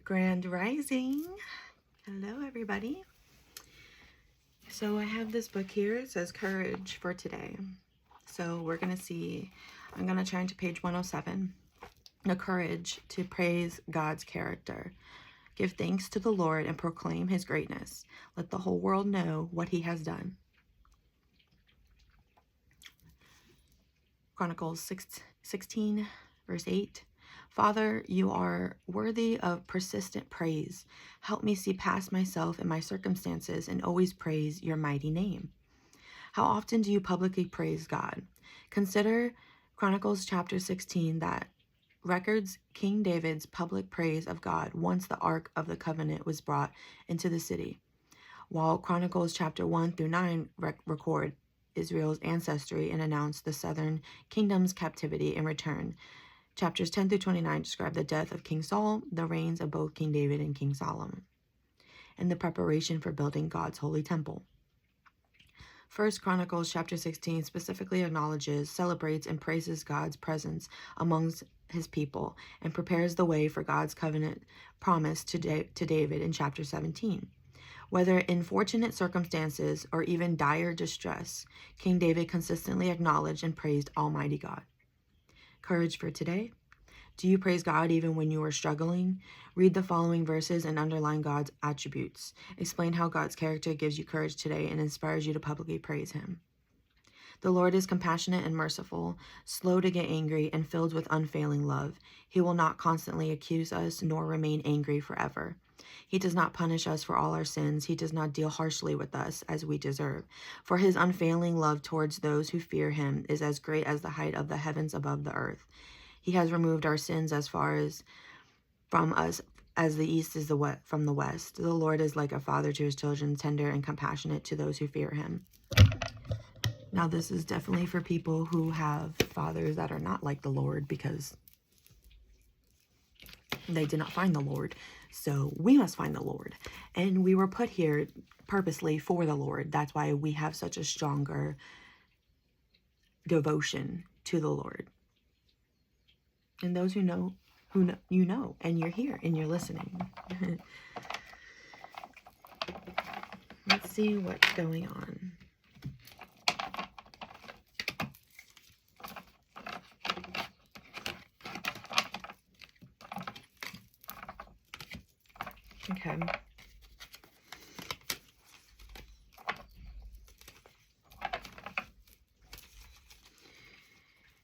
Grand Rising. Hello, everybody. So I have this book here. It says Courage for Today. So we're going to see, I'm going to turn to page 107. The courage to praise God's character. Give thanks to the Lord and proclaim his greatness. Let the whole world know what he has done. Chronicles 16, verse 8. Father, you are worthy of persistent praise. Help me see past myself and my circumstances and always praise your mighty name. How often do you publicly praise God? Consider Chronicles chapter 16 that records King David's public praise of God once the Ark of the Covenant was brought into the city, while Chronicles chapter 1 through 9 record Israel's ancestry and announce the southern kingdom's captivity and return. Chapters 10 through 29 describe the death of King Saul, the reigns of both King David and King Solomon, and the preparation for building God's holy temple. First Chronicles chapter 16 specifically acknowledges, celebrates, and praises God's presence amongst his people and prepares the way for God's covenant promise to David in chapter 17. Whether in fortunate circumstances or even dire distress, King David consistently acknowledged and praised Almighty God. Courage for today. Do you praise God even when you are struggling? Read the following verses and underline God's attributes. Explain how God's character gives you courage today and inspires you to publicly praise him. The Lord is compassionate and merciful, slow to get angry, and filled with unfailing love. He will not constantly accuse us nor remain angry forever. He does not punish us for all our sins. He does not deal harshly with us as we deserve. For his unfailing love towards those who fear him is as great as the height of the heavens above the earth. He has removed our sins as far as from us as the east is from the west. The Lord is like a father to his children, tender and compassionate to those who fear him. Now, this is definitely for people who have fathers that are not like the Lord because they did not find the Lord. So we must find the Lord. And we were put here purposely for the Lord. That's why we have such a stronger devotion to the Lord. And those who know, you know, and you're here and you're listening. Let's see what's going on. Okay.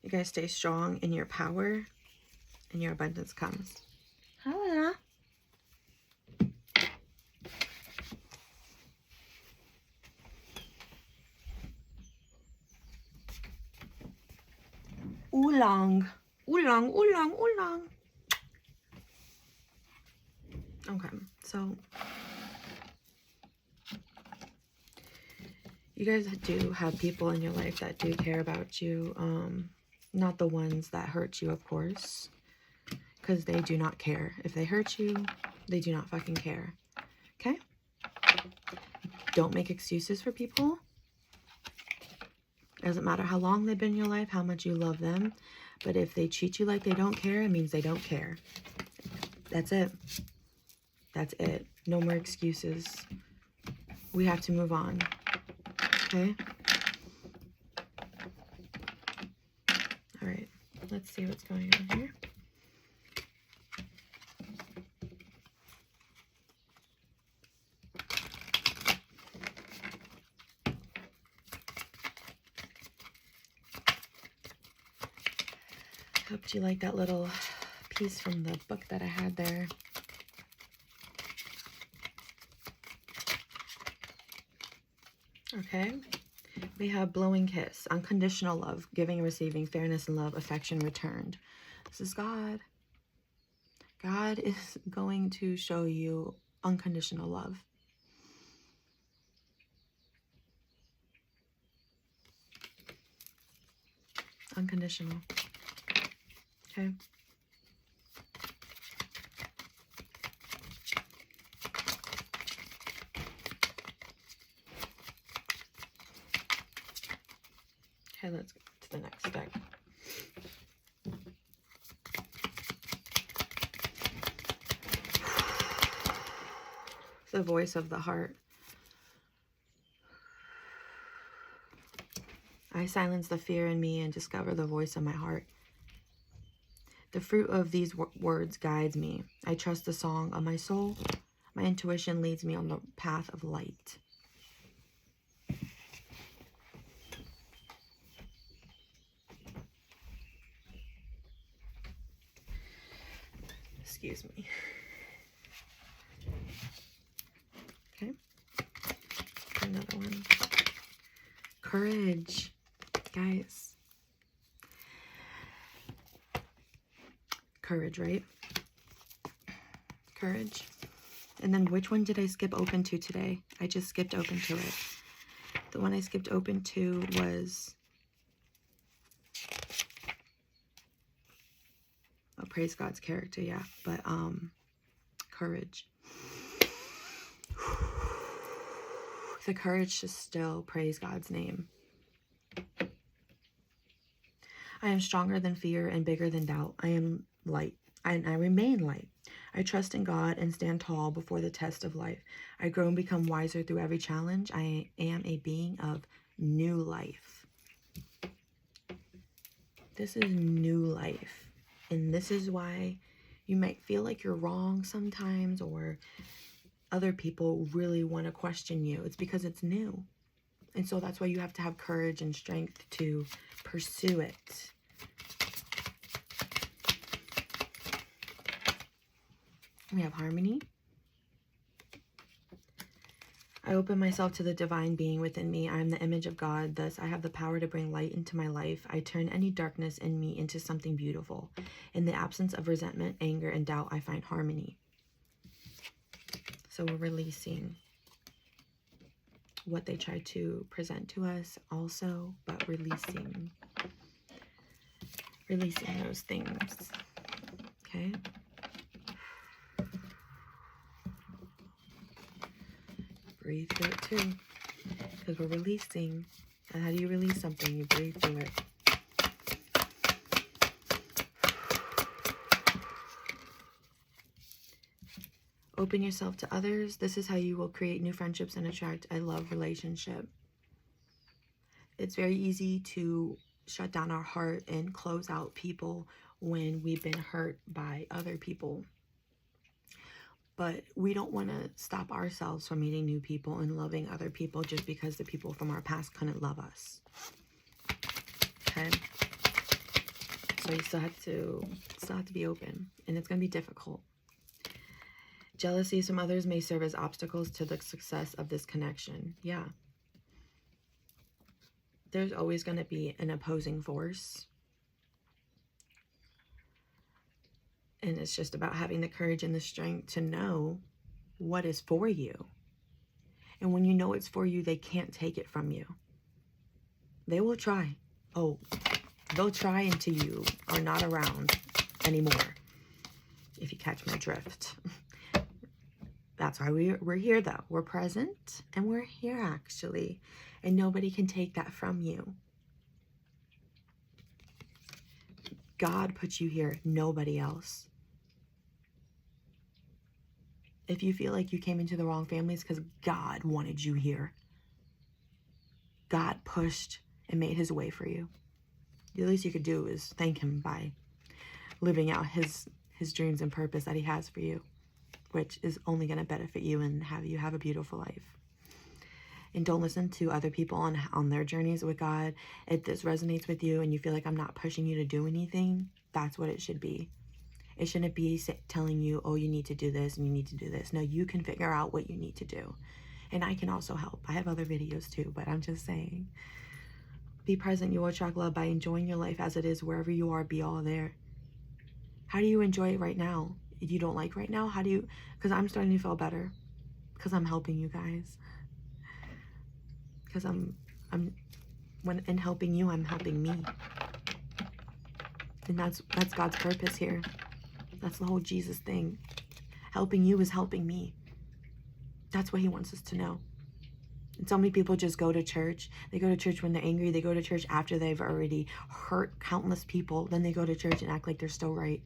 You guys stay strong in your power and your abundance comes. Hello. Oolong. Oolong, oolong, oolong. Okay, so you guys do have people in your life that do care about you. Not the ones that hurt you, of course, because they do not care. If they hurt you, they do not fucking care. Okay? Don't make excuses for people. Doesn't matter how long they've been in your life, how much you love them. But if they treat you like they don't care, it means they don't care. That's it. That's it. No more excuses. We have to move on. Okay? All right. Let's see what's going on here. Hope you like that little piece from the book that I had there. Okay, we have blowing kiss, unconditional love, giving and receiving, fairness and love, affection returned. This is God. God is going to show you unconditional love. Unconditional. Okay. Okay, let's go to the next deck. The voice of the heart. I silence the fear in me and discover the voice of my heart. The fruit of these words guides me. I trust the song of my soul. My intuition leads me on the path of light. Excuse me. Okay. Another one. Courage. Guys. Courage, right? Courage. And then which one did I skip open to today? I just skipped open to it. The one I skipped open to was... Oh, praise God's character, yeah. But, courage. The courage to still praise God's name. I am stronger than fear and bigger than doubt. I am light, and I remain light. I trust in God and stand tall before the test of life. I grow and become wiser through every challenge. I am a being of new life. This is new life. And this is why you might feel like you're wrong sometimes, or other people really want to question you. It's because it's new. And so that's why you have to have courage and strength to pursue it. We have harmony. I open myself to the divine being within me. I am the image of God. Thus, I have the power to bring light into my life. I turn any darkness in me into something beautiful. In the absence of resentment, anger, and doubt, I find harmony. So we're releasing what they try to present to us also, but releasing those things. Okay? Breathe through it too, because we're releasing. And how do you release something? You breathe through it. Open yourself to others. This is how you will create new friendships and attract a love relationship. It's very easy to shut down our heart and close out people when we've been hurt by other people. But we don't want to stop ourselves from meeting new people and loving other people just because the people from our past couldn't love us. Okay? So you still have to be open, and it's going to be difficult. Jealousy from others may serve as obstacles to the success of this connection. Yeah. There's always going to be an opposing force. And it's just about having the courage and the strength to know what is for you. And when you know it's for you, they can't take it from you. They will try. Oh, they'll try until you are not around anymore. If you catch my drift. That's why we're here, though. We're present and we're here, actually. And nobody can take that from you. God put you here, nobody else. If you feel like you came into the wrong family, it's because God wanted you here. God pushed and made his way for you. The least you could do is thank him by living out his dreams and purpose that he has for you, which is only going to benefit you and have you have a beautiful life. And don't listen to other people on their journeys with God. If this resonates with you and you feel like I'm not pushing you to do anything, that's what it should be. It shouldn't be telling you, oh, you need to do this and you need to do this. No, you can figure out what you need to do. And I can also help. I have other videos too, but I'm just saying. Be present. You will attract love by enjoying your life as it is. Wherever you are, be all there. How do you enjoy it right now? If you don't like right now, how do you... Because I'm starting to feel better. Because I'm helping you guys. Because when in helping you, I'm helping me. And that's God's purpose here. That's the whole Jesus thing. Helping you is helping me. That's what he wants us to know. And so many people just go to church. They go to church when they're angry. They go to church after they've already hurt countless people. Then they go to church and act like they're still right.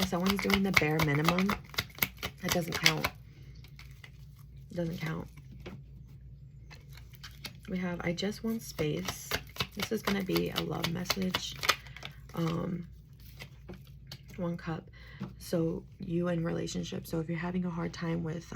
If someone's doing the bare minimum, it doesn't count. It doesn't count. We have, I just want space. This is going to be a love message. 1 cup. So you in relationship. So if you're having a hard time with,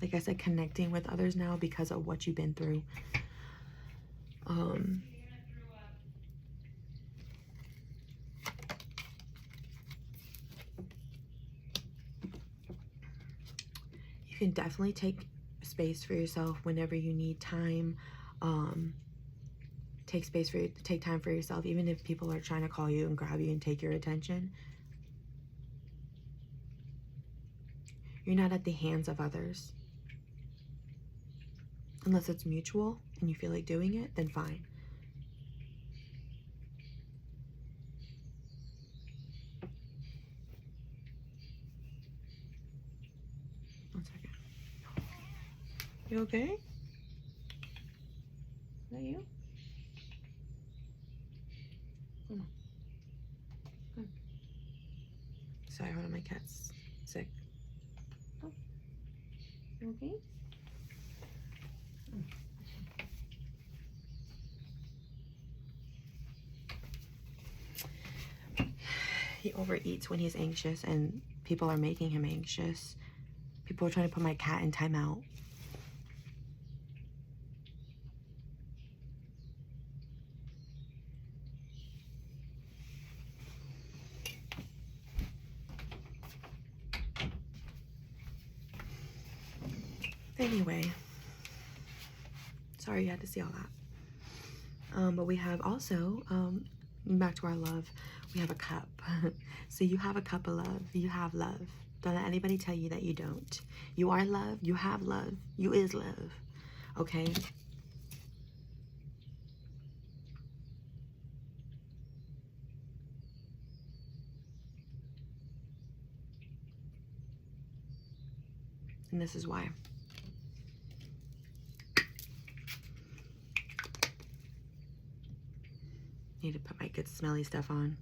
like I said, connecting with others now because of what you've been through. You can definitely take space for yourself whenever you need time. Take time for yourself, even if people are trying to call you and grab you and take your attention. You're not at the hands of others. Unless it's mutual and you feel like doing it, then fine. One second. You okay? Is that you? Come on. Come. Sorry, one of my cats sick. Oh. You okay? He overeats when he's anxious, and people are making him anxious. People are trying to put my cat in timeout. Anyway, sorry you had to see all that. But we have also, back to our love, we have a cup. So you have a cup of love. You have love. Don't let anybody tell you that you don't. You are love. You have love. You is love. Okay? And this is why. Need to put my good smelly stuff on.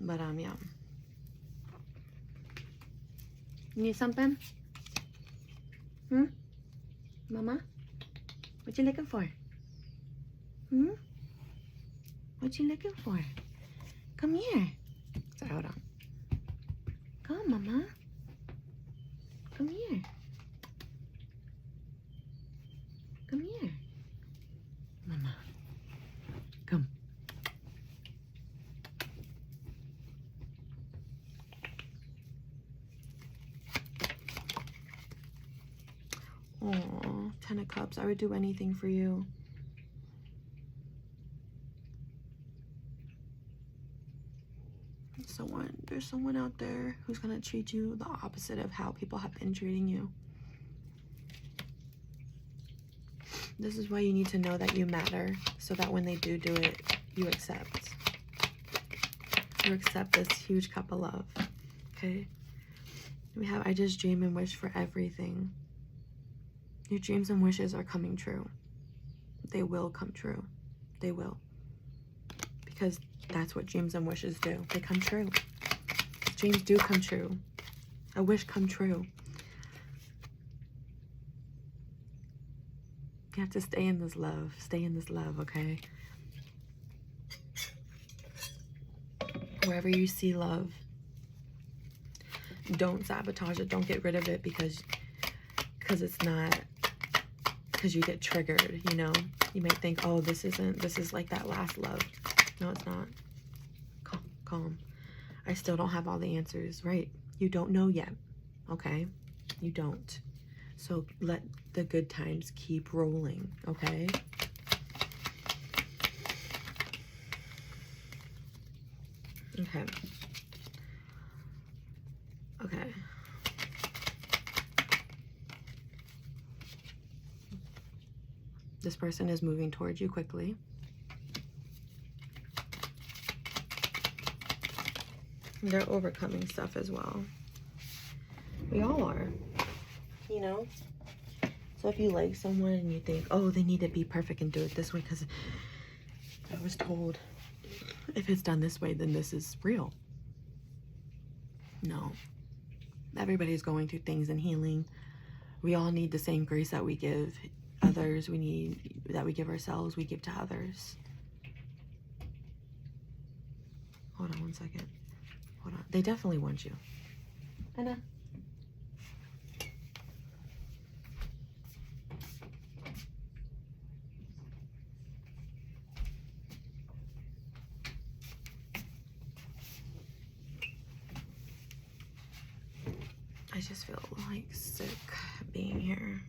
But yeah. You need something? Mama? What you looking for? What you looking for? Come here. Sorry, hold on. Come, Mama. Come here. Come here. Mama. Come. Oh, 10 of Cups. I would do anything for you. There's someone out there who's gonna treat you the opposite of how people have been treating you. This is why you need to know that you matter, so that when they do it, you accept. You accept this huge cup of love, okay? We have, I just dream and wish for everything. Your dreams and wishes are coming true. They will come true. They will. Because that's what dreams and wishes do. They come true. Dreams do come true. A wish come true. You have to stay in this love. Stay in this love, okay? Wherever you see love, don't sabotage it. Don't get rid of it because it's not, because you get triggered, you know? You might think, oh, this is like that last love. No, it's not. Calm. I still don't have all the answers, right? You don't know yet, okay? You don't. So let the good times keep rolling, okay? Okay. Okay. This person is moving towards you quickly. They're overcoming stuff as well. We all are, you know? So if you like someone and you think, oh, they need to be perfect and do it this way because I was told, if it's done this way, then this is real. No. Everybody's going through things and healing. We all need the same grace that we give others. We need that we give ourselves, we give to others. Hold on one second. Hold on. They definitely want you. Anna. I just feel like sick being here.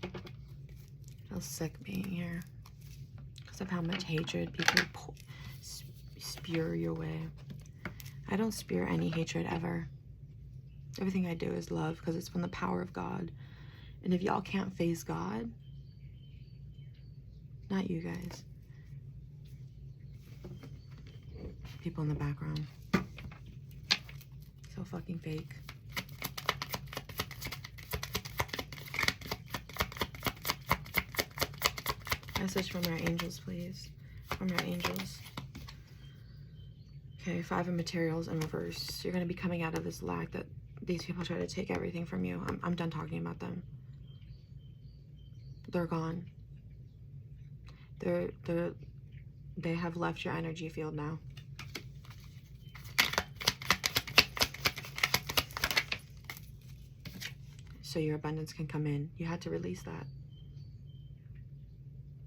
I feel sick being here because of how much hatred people spew your way. I don't spew any hatred ever. Everything I do is love because it's from the power of God. And if y'all can't face God, not you guys. People in the background. So fucking fake. Message from our angels, please. From our angels. Okay, 5 of materials in reverse. You're going to be coming out of this lack that these people try to take everything from you. I'm done talking about them. They're gone. They have left your energy field now. So your abundance can come in. You had to release that.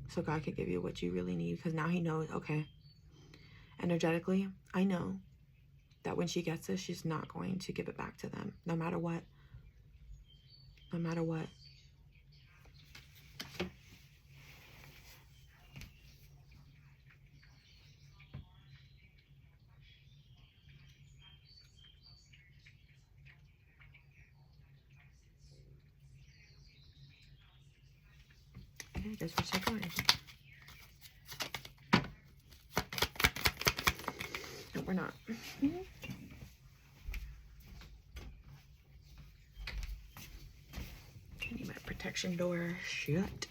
So God could give you what you really need, because now he knows, okay, energetically, I know that when she gets this, she's not going to give it back to them, no matter what. No matter what. Okay, guess we're still going. No, we're not. I need my protection door shut.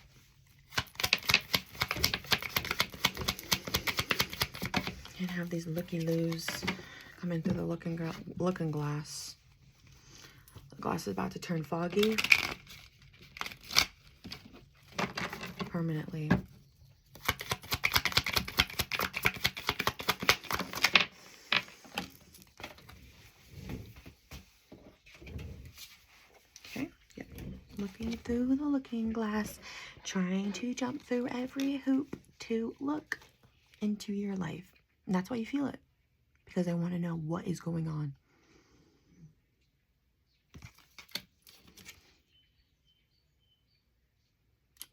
And have these looky-loos come in through the looking glass. The glass is about to turn foggy. Permanently. Okay, yep. Looking through the looking glass, trying to jump through every hoop to look into your life. And that's why you feel it, because I want to know what is going on.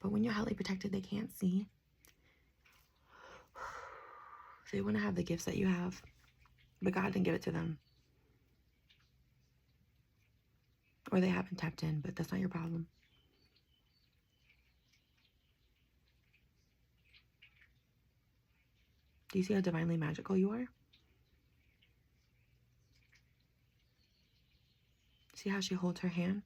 But when you're highly protected, they can't see. They want to have the gifts that you have, but God didn't give it to them. Or they haven't tapped in, but that's not your problem. Do you see how divinely magical you are? See how she holds her hand?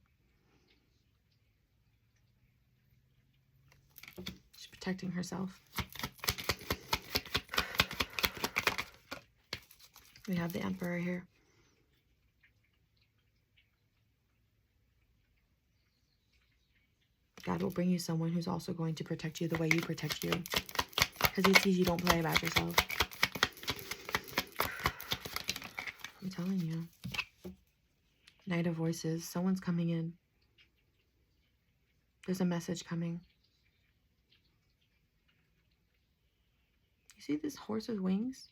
She's protecting herself. We have the Emperor here. God will bring you someone who's also going to protect you the way you protect you. Because he sees you don't play about yourself. I'm telling you. Knight of Voices. Someone's coming in. There's a message coming. You see this horse's wings?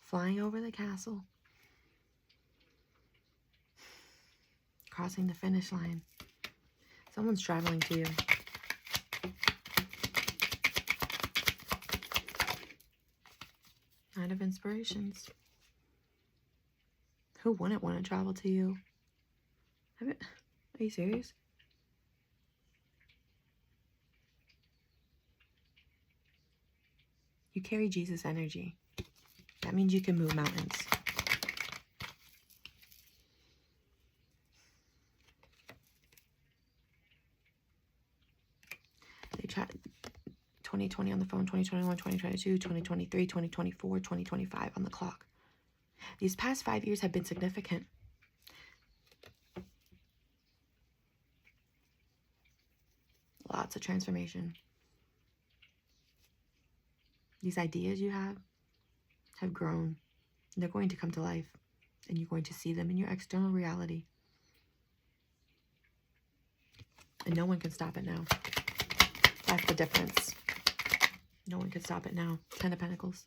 Flying over the castle. Crossing the finish line. Someone's traveling to you. Knight of Inspirations. Who wouldn't want to travel to you? Are you serious? You carry Jesus energy. That means you can move mountains. They tried 2020 on the phone, 2021, 2022, 2023, 2024, 2025 on the clock. These past 5 years have been significant. Lots of transformation. These ideas you have grown. They're going to come to life, and you're going to see them in your external reality. And no one can stop it now. That's the difference. No one can stop it now. 10 of Pentacles.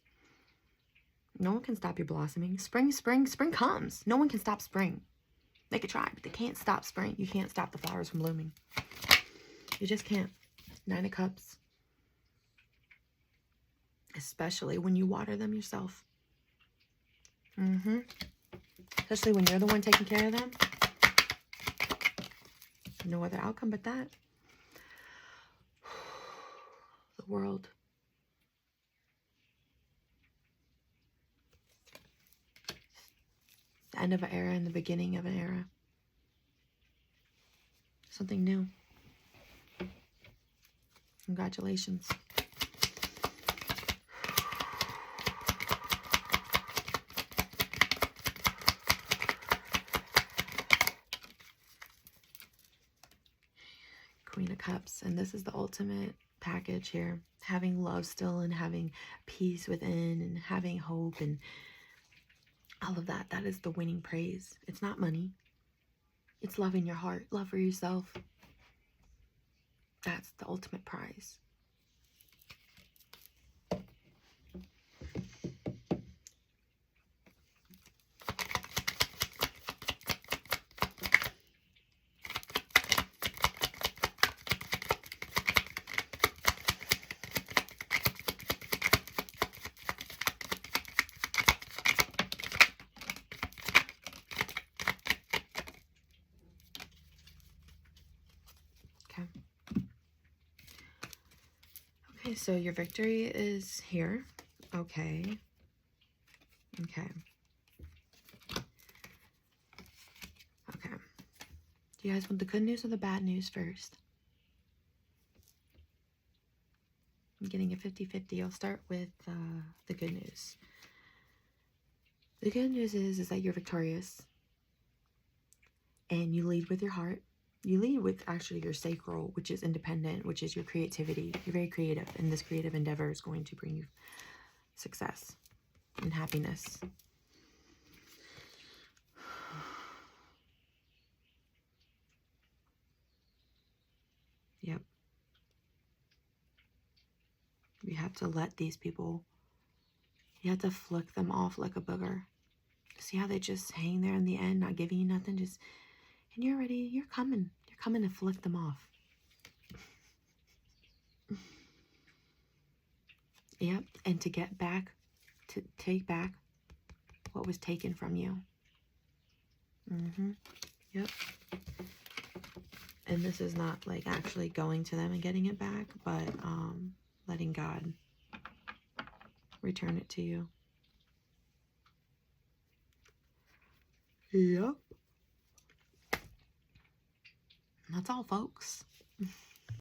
No one can stop your blossoming. Spring comes. No one can stop spring. They could try, but they can't stop spring. You can't stop the flowers from blooming. You just can't. 9 of Cups. Especially when you water them yourself. Especially when you're the one taking care of them. No other outcome but that. The world. The end of an era and the beginning of an era. Something new. Congratulations. Queen of Cups. And this is the ultimate package here. Having love still and having peace within and having hope and all of that. That is the winning praise. It's not money. It's love in your heart. Love for yourself. That's the ultimate prize. Okay, so your victory is here. Okay. Okay. Do you guys want the good news or the bad news first? I'm getting a 50-50. I'll start with the good news. The good news is that you're victorious. And you lead with your heart. You lead with actually your sacral, which is independent, which is your creativity. You're very creative, and this creative endeavor is going to bring you success and happiness. Yep. You have to let these people, you have to flick them off like a booger. See how they just hang there in the end, not giving you nothing, just, and you're ready, you're coming to flick them off. Yep, and to get back, to take back what was taken from you. Yep. And this is not like actually going to them and getting it back, but letting God return it to you. Yep. And that's all, folks.